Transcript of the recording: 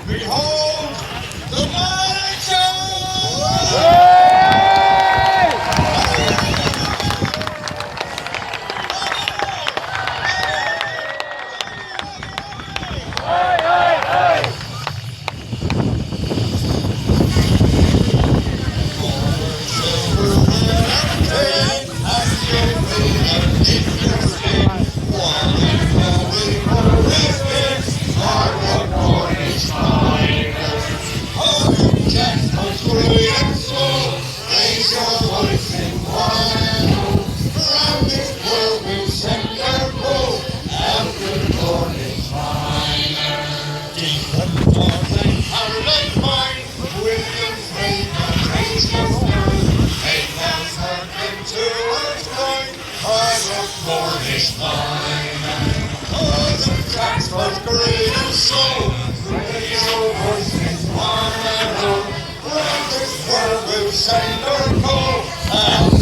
Behold the mighty King! Of great and soul, raise your voices one and all. Let this world will send our call.